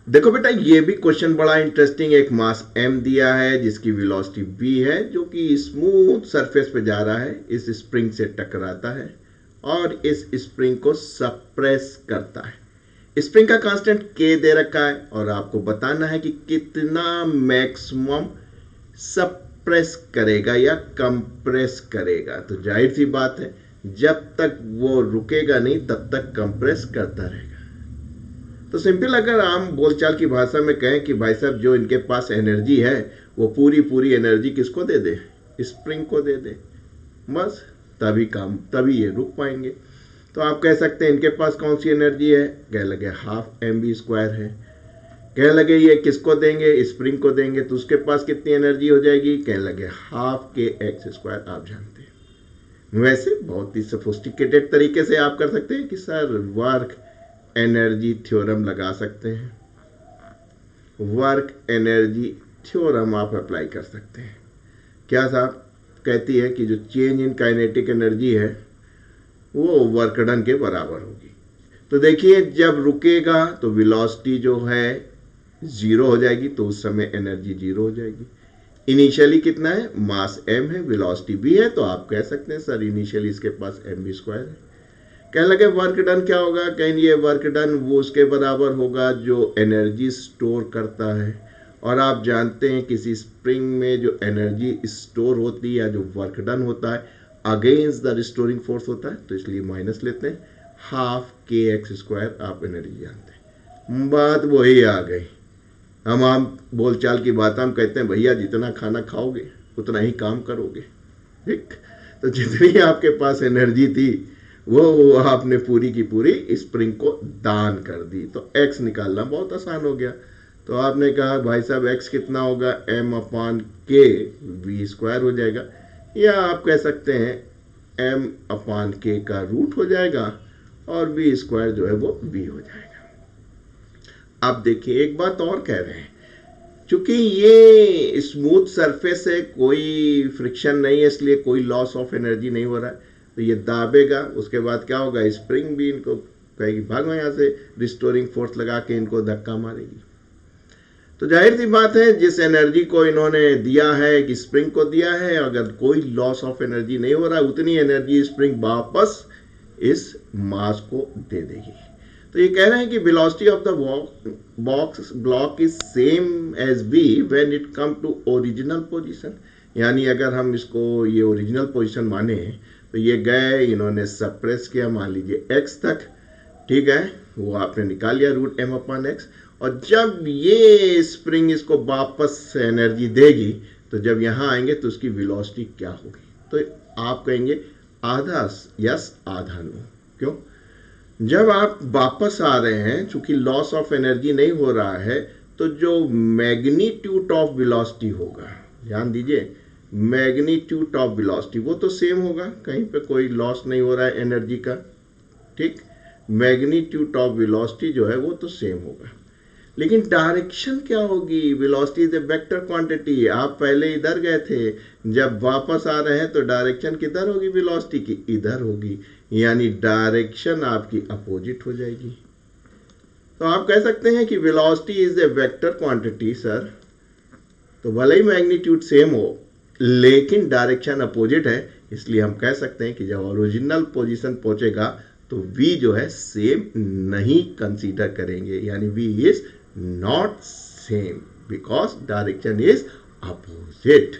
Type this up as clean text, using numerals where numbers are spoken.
देखो बेटा, ये भी क्वेश्चन बड़ा इंटरेस्टिंग। एक मास m दिया है जिसकी वेलोसिटी v है, जो कि स्मूथ सरफेस पे जा रहा है, इस स्प्रिंग से टकराता है और इस स्प्रिंग को सप्रेस करता है। स्प्रिंग का कांस्टेंट k दे रखा है और आपको बताना है कि कितना मैक्सिमम सप्रेस करेगा या कंप्रेस करेगा। तो जाहिर सी बात है, जब तक वो रुकेगा नहीं तब तक कंप्रेस करता रहेगा। तो सिंपल अगर आम बोलचाल की भाषा में कहें कि भाई साहब, जो इनके पास एनर्जी है वो पूरी पूरी एनर्जी किसको दे दे? स्प्रिंग को दे दे, बस तभी ये रुक पाएंगे। तो आप कह सकते हैं इनके पास कौन सी एनर्जी है? कह लगे हाफ mv² है। कह लगे ये किसको देंगे? स्प्रिंग को देंगे, तो उसके पास कितनी एनर्जी हो जाएगी? कह लगे हाफ kx²। आप जानते हैं, वैसे बहुत ही सोफिस्टिकेटेड तरीके से आप कर सकते हैं कि सर वर्क एनर्जी थ्योरम लगा सकते हैं। वर्क एनर्जी थ्योरम आप अप्लाई कर सकते हैं। क्या साहब? कहती है कि जो चेंज इन काइनेटिक एनर्जी है वो वर्क डन के बराबर होगी। तो देखिए, जब रुकेगा तो वेलोसिटी जो है जीरो हो जाएगी, तो उस समय एनर्जी जीरो हो जाएगी। इनिशियली कितना है? मास m है, वेलोसिटी v है, तो आप कह सकते हैं सर इनिशियली इसके पास mv² है। कह लगे वर्क डन क्या होगा? कहेंगे वर्क डन वो उसके बराबर होगा जो एनर्जी स्टोर करता है। और आप जानते हैं किसी स्प्रिंग में जो एनर्जी स्टोर होती है या जो वर्क डन होता है अगेंस्ट द रिस्टोरिंग फोर्स होता है, तो इसलिए माइनस लेते हैं। हाफ kx² आप एनर्जी जानते हैं। बात वही आ गई। हम आम बोलचाल की बात हम कहते हैं भैया, जितना खाना खाओगे उतना ही काम करोगे। ठीक, तो जितनी आपके पास एनर्जी थी वो आपने पूरी की पूरी स्प्रिंग को दान कर दी। तो x निकालना बहुत आसान हो गया। तो आपने कहा भाई साहब x कितना होगा? m/k v² हो जाएगा, या आप कह सकते हैं m/k का रूट हो जाएगा और v² जो है वो v हो जाएगा। आप देखिए, एक बात और कह रहे हैं, चूंकि ये स्मूथ सरफेस है, कोई फ्रिक्शन नहीं है, इसलिए कोई लॉस ऑफ एनर्जी नहीं हो रहा है, तो ये दाबेगा। उसके बाद क्या होगा? स्प्रिंग भी इनको कहेगी भागो यहाँ से, रिस्टोरिंग फोर्स लगा के इनको धक्का मारेगी। तो जाहिर सी बात है, जिस एनर्जी को इन्होंने दिया है कि स्प्रिंग को दिया है, अगर कोई लॉस ऑफ एनर्जी नहीं हो रहा है, उतनी एनर्जी स्प्रिंग वापस इस मास को दे देगी। तो ये कह रहे हैं कि velocity of the block is same as v when it come to original position. यानी अगर हम इसको ये ओरिजिनल पोजीशन माने, तो ये गए, इन्होंने सप्रेस किया मान लीजिए x तक, ठीक है, वो आपने निकाल लिया रूट m/x। और जब ये स्प्रिंग इसको वापस एनर्जी देगी, तो जब यहाँ आएंगे तो उसकी वेलोसिटी क्या होगी? तो आप कहेंगे आधा यस आधा नो। क्यों? जब आप वापस आ रहे हैं, चूंकि लॉस ऑफ एनर्जी नहीं हो रहा है, तो जो मैग्नीट्यूड ऑफ वेलोसिटी होगा, ध्यान दीजिए, मैग्नीट्यूड ऑफ वेलोसिटी वो तो सेम होगा, कहीं पे कोई लॉस नहीं हो रहा है एनर्जी का। ठीक, मैग्नीट्यूड ऑफ वेलोसिटी जो है वो तो सेम होगा, लेकिन डायरेक्शन क्या होगी? Velocity is a vector quantity. आप पहले इधर गए थे, जब वापस आ रहे हैं तो डायरेक्शन किधर होगी? वेलोसिटी की इधर होगी, यानी डायरेक्शन आपकी अपोजिट हो जाएगी। तो आप कह सकते हैं कि velocity is a vector quantity sir, तो भले ही मैग्नीट्यूड सेम हो लेकिन डायरेक्शन अपोजिट है, इसलिए हम कह सकते हैं कि जब ओरिजिनल पोजीशन पहुंचेगा तो v जो है सेम नहीं कंसीडर करेंगे, यानी v is not same because direction is opposite.